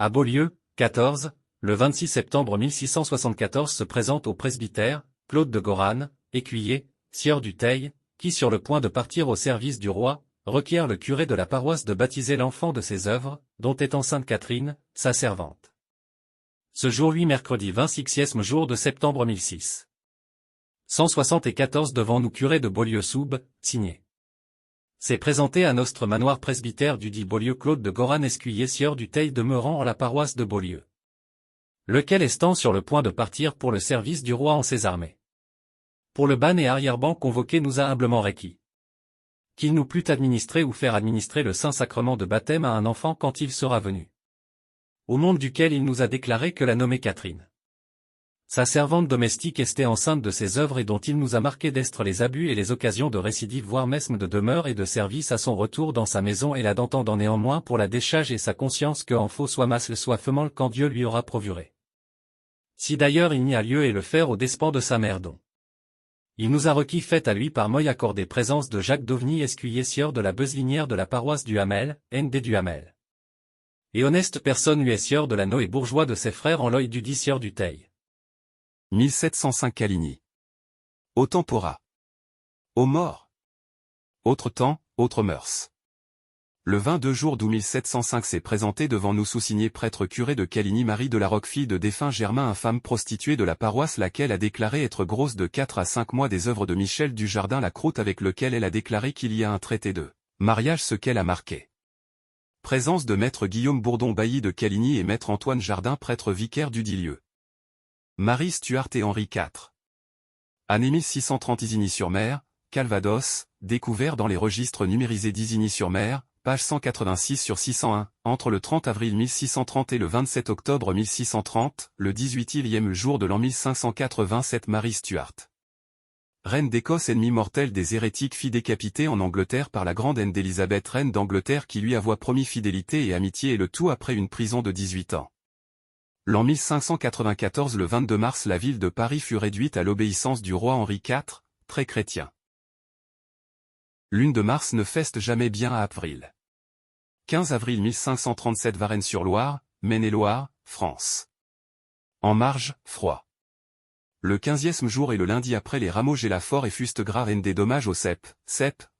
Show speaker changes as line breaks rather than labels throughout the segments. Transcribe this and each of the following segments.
À Beaulieu, 14, le 26 septembre 1674 se présente au presbytère, Claude de Goran, écuyer, sieur du Teil, qui sur le point de partir au service du roi, requiert le curé de la paroisse de baptiser l'enfant de ses œuvres, dont est enceinte Catherine, sa servante. Ce jour 8 mercredi 26e jour de septembre 1006. 174 devant nous curé de Beaulieu-Soubes, signé. C'est présenté à notre manoir presbytère du dit Beaulieu Claude de Goran escuyer sieur du Teil demeurant en la paroisse de Beaulieu. Lequel estant sur le point de partir pour le service du roi en ses armées. Pour le ban et arrière-ban convoqué nous a humblement requis. Qu'il nous plût administrer ou faire administrer le Saint-Sacrement de baptême à un enfant quand il sera venu. Au monde duquel il nous a déclaré que la nommée Catherine. Sa servante domestique estait enceinte de ses œuvres et dont il nous a marqué d'estre les abus et les occasions de récidive voire mesme de demeure et de service à son retour dans sa maison et la d'entendant néanmoins pour la décharge et sa conscience que en faux soit masle soit femelle quand Dieu lui aura procuré. Si d'ailleurs il n'y a lieu et le faire au despens de sa mère dont. Il nous a requis fait à lui par moy accordé présence de Jacques d'Auvigny escuyer sieur de la Bezelinière de la paroisse du Hamel, N.D. du Hamel. Et honeste personne lui est sieur de la Noë bourgeois de ses frères en l'œil du dit sieur du Teil.
1705 Caligny. Au tempora. Aux morts. Autre temps, autre mœurs. Le 22 jour d'août 1705 s'est présenté devant nous sous-signé prêtre curé de Caligny Marie de la Roque-fille de défunt Germain infâme prostituée de la paroisse laquelle a déclaré être grosse de 4 à 5 mois des œuvres de Michel du Jardin la Croûte avec lequel elle a déclaré qu'il y a un traité de mariage ce qu'elle a marqué. Présence de maître Guillaume Bourdon bailli de Caligny et maître Antoine Jardin prêtre vicaire du dit lieu. Marie Stuart et Henri IV. Année 1630 Isigny-sur-Mer, Calvados, découvert dans les registres numérisés d'Isigny-sur-Mer, page 186 sur 601, entre le 30 avril 1630 et le 27 octobre 1630, le 18e jour de l'an 1587 Marie Stuart. Reine d'Écosse ennemie mortelle des hérétiques fit décapiter en Angleterre par la grande Anne d'Élisabeth reine d'Angleterre qui lui avoit promis fidélité et amitié et le tout après une prison de 18 ans. L'an 1594 le 22 mars la ville de Paris fut réduite à l'obéissance du roi Henri IV, très chrétien. Lune de mars ne feste jamais bien à avril. 15 avril 1537 Varennes-sur-Loire, Maine-et-Loire, France. En marge, froid. Le 15e jour et le lundi après les rameaux gela fort et fuste gras des dommages au cep,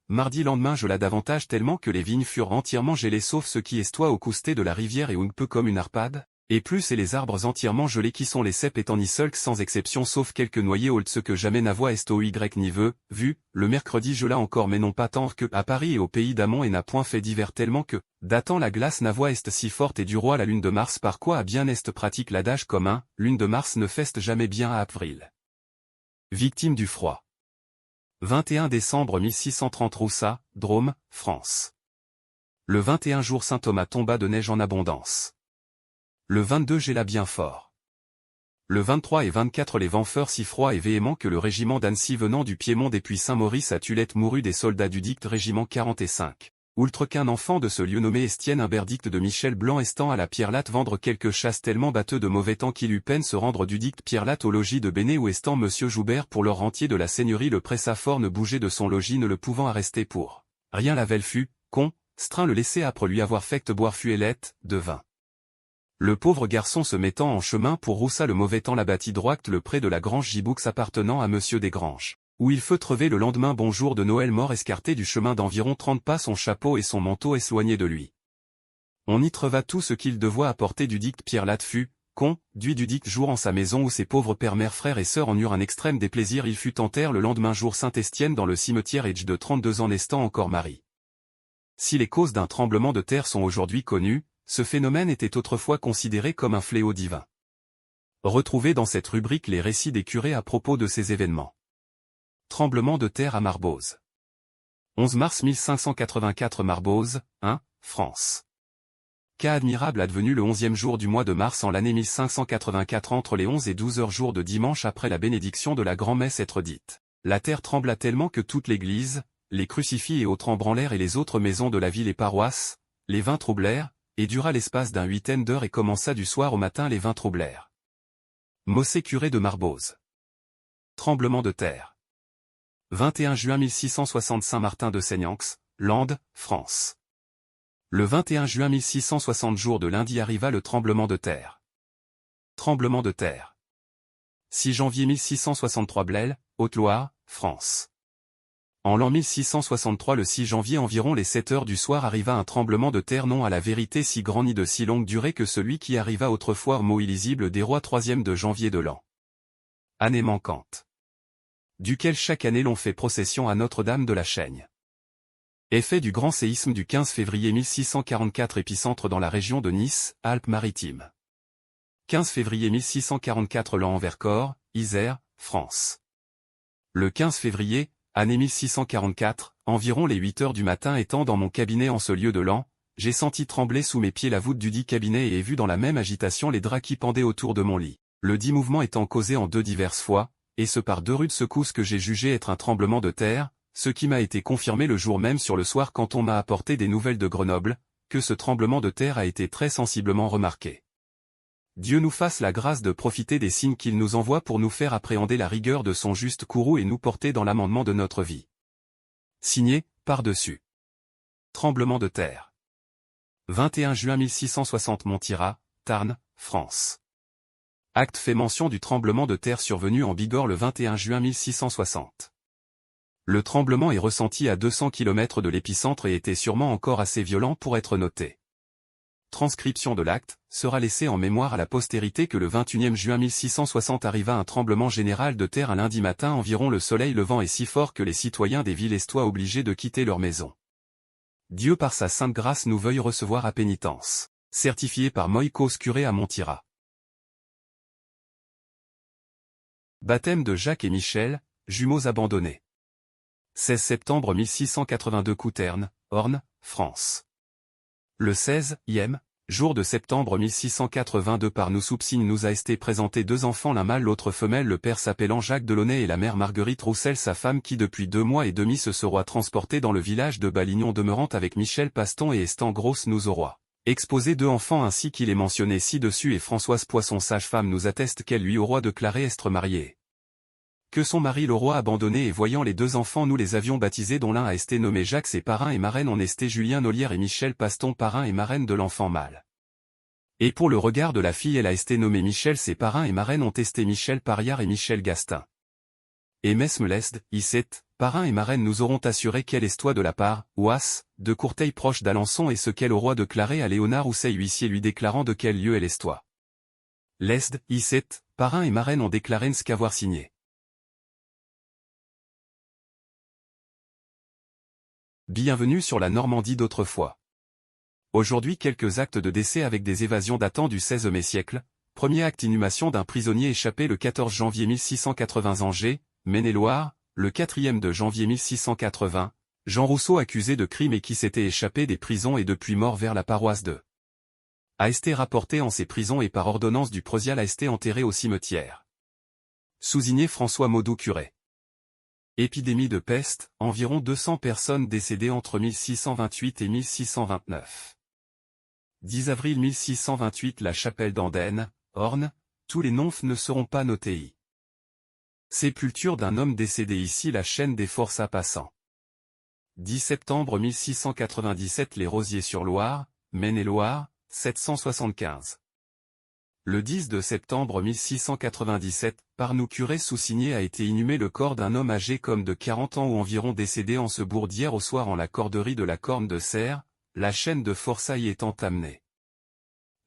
mardi lendemain gela davantage tellement que les vignes furent entièrement gelées sauf ce qui estoit au cousté de la rivière et un peu comme une arpade. Et plus et les arbres entièrement gelés qui sont les cèpes étant ni seuls sans exception sauf quelques noyers old ce que jamais n'avoit est au y ni vu, le mercredi gela encore mais non pas tant que à Paris et au pays d'Amont et n'a point fait d'hiver tellement que, datant la glace n'avoit est si forte et du roi la lune de mars par quoi à bien est pratique l'adage commun, lune de mars ne feste jamais bien à avril. Victime du froid. 21 décembre 1630 Roussat, Drôme, France. Le 21 jour Saint Thomas tomba de neige en abondance. Le 22 gela bien fort. Le 23 et 24 les vents furent si froids et véhéments que le régiment d'Annecy venant du Piémont depuis Saint-Maurice à Tulette mourut des soldats du dict régiment 45. Outre qu'un enfant de ce lieu nommé Estienne un verdict de Michel Blanc estant à la Pierre-Latte vendre quelques chasses tellement batteux de mauvais temps qu'il eut peine se rendre du dict Pierre-Latte au logis de Bénet où estant monsieur Joubert pour leur rentier de la seigneurie le pressa fort ne bougeait de son logis ne le pouvant arrester pour rien la velle fut, straint le laisser après lui avoir fait boire fuélette, de vin. Le pauvre garçon se mettant en chemin pour Roussat le mauvais temps l'abattit droite le près de la grange Giboux appartenant à monsieur Desgranges, où il fut trevé le lendemain bon jour de Noël mort escarté du chemin d'environ 30 pas son chapeau et son manteau éloignés de lui. On y treva tout ce qu'il devoit apporter du dict Pierre-Latte fut, duit du dict jour en sa maison où ses pauvres pères mères frères et sœurs en eurent un extrême déplaisir il fut en terre le lendemain jour Saint-Estienne dans le cimetière âge de 32 ans nestant encore Marie. Si les causes d'un tremblement de terre sont aujourd'hui connues, ce phénomène était autrefois considéré comme un fléau divin. Retrouvez dans cette rubrique les récits des curés à propos de ces événements. Tremblement de terre à Marboz. 11 mars 1584 Marboz, France. Cas admirable advenu le 11e jour du mois de mars en l'année 1584 entre les 11 et 12 heures jour de dimanche après la bénédiction de la grand-messe être dite. La terre trembla tellement que toute l'église, les crucifix et autres embranlèrent et les autres maisons de la ville et paroisses, les vins troublèrent, et dura l'espace d'un huitaine d'heures et commença du soir au matin les vins troublèrent. Mossé curé de Marboz. Tremblement de terre. 21 juin 1660 Saint-Martin de Seignax, Landes, France. Le 21 juin 1660 jour de lundi arriva le tremblement de terre. Tremblement de terre. 6 janvier 1663 Blêle, Haute-Loire, France. En l'an 1663 le 6 janvier environ les 7 heures du soir arriva un tremblement de terre non à la vérité si grand ni de si longue durée que celui qui arriva autrefois mot illisible des rois 3e de janvier de l'an. Année manquante. Duquel chaque année l'on fait procession à Notre-Dame de la Chaigne. Effet du grand séisme du 15 février 1644 épicentre dans la région de Nice, Alpes-Maritimes. 15 février 1644 Lan en Vercors, Isère, France. Le 15 février, année 1644, environ les 8 heures du matin étant dans mon cabinet en ce lieu de Lan, j'ai senti trembler sous mes pieds la voûte du dit cabinet et ai vu dans la même agitation les draps qui pendaient autour de mon lit. Le dit mouvement étant causé en 2 diverses fois, et ce par 2 rudes secousses que j'ai jugé être un tremblement de terre, ce qui m'a été confirmé le jour même sur le soir quand on m'a apporté des nouvelles de Grenoble, que ce tremblement de terre a été très sensiblement remarqué. Dieu nous fasse la grâce de profiter des signes qu'il nous envoie pour nous faire appréhender la rigueur de son juste courroux et nous porter dans l'amendement de notre vie. Signé, par-dessus. Tremblement de terre. 21 juin 1660 Montira, Tarn, France. Acte fait mention du tremblement de terre survenu en Bigorre le 21 juin 1660. Le tremblement est ressenti à 200 km de l'épicentre et était sûrement encore assez violent pour être noté. Transcription de l'acte, sera laissée en mémoire à la postérité que le 21 juin 1660 arriva un tremblement général de terre un lundi matin environ le soleil levant est si fort que les citoyens des villes estoient obligés de quitter leur maison. Dieu par sa sainte grâce nous veuille recevoir à pénitence. Certifié par Moïcos curé à Montira. Baptême de Jacques et Michel, jumeaux abandonnés. 16 septembre 1682 Couterne, Orne, France. Le 16e jour de septembre 1682 par nous soupsigne nous a été présenté 2 enfants l'un mâle l'autre femelle le père s'appelant Jacques Delaunay et la mère Marguerite Roussel sa femme qui depuis 2 mois et demi se sera transportée dans le village de Balignon demeurant avec Michel Paston et Estan Grosse nous aura exposé 2 enfants ainsi qu'il est mentionné ci-dessus et Françoise Poisson sage-femme nous atteste qu'elle lui au roi de Claré estre mariée. Que son mari le roi abandonné et voyant les 2 enfants nous les avions baptisés dont l'un a été nommé Jacques et parrain et marraine en esté Julien Nolière et Michel Paston parrain et marraine de l'enfant mâle. Et pour le regard de la fille elle a été nommée Michel ses parrains et marraines ont esté Michel Pariard et Michel Gastin. Et Mesmelesd, Isset, parrain et marraine nous auront assuré qu'elle estoit de la part, Ouas, de Courteil proche d'Alençon et ce qu'elle au roi de Claré à Léonard Housset huissier lui déclarant de quel lieu elle estoit. Lesd, Isset, parrain et marraine ont déclaré ce qu'avoir signé. Bienvenue sur la Normandie d'autrefois. Aujourd'hui quelques actes de décès avec des évasions datant du XVIe siècle. Premier acte inhumation d'un prisonnier échappé le 14 janvier 1680 Angers, Maine-et-Loire, le 4e de janvier 1680, Jean Rousseau accusé de crime et qui s'était échappé des prisons et depuis mort vers la paroisse de A.S.T. rapporté en ces prisons et par ordonnance du Preusial A.S.T. enterré au cimetière. Sousigné François Maudou curé. Épidémie de peste, environ 200 personnes décédées entre 1628 et 1629. 10 avril 1628 La Chapelle d'Andenne, Orne, tous les noms ne seront pas notés. Sépulture d'un homme décédé ici la chaîne des forces à passants. 10 septembre 1697 Les Rosiers-sur-Loire, Maine-et-Loire, 775. Le 10 de septembre 1697, par nous curés sous-signé a été inhumé le corps d'un homme âgé comme de 40 ans ou environ décédé en ce bourg d'hier au soir en la corderie de la Corne de Serre, la chaîne de Forçailles étant amenée.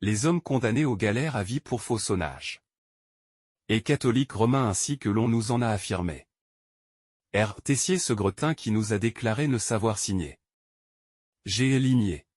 Les hommes condamnés aux galères à vie pour faux sonnage. Et catholiques romains ainsi que l'on nous en a affirmé. R. Tessier Segretin qui nous a déclaré ne savoir signer. G. Limier.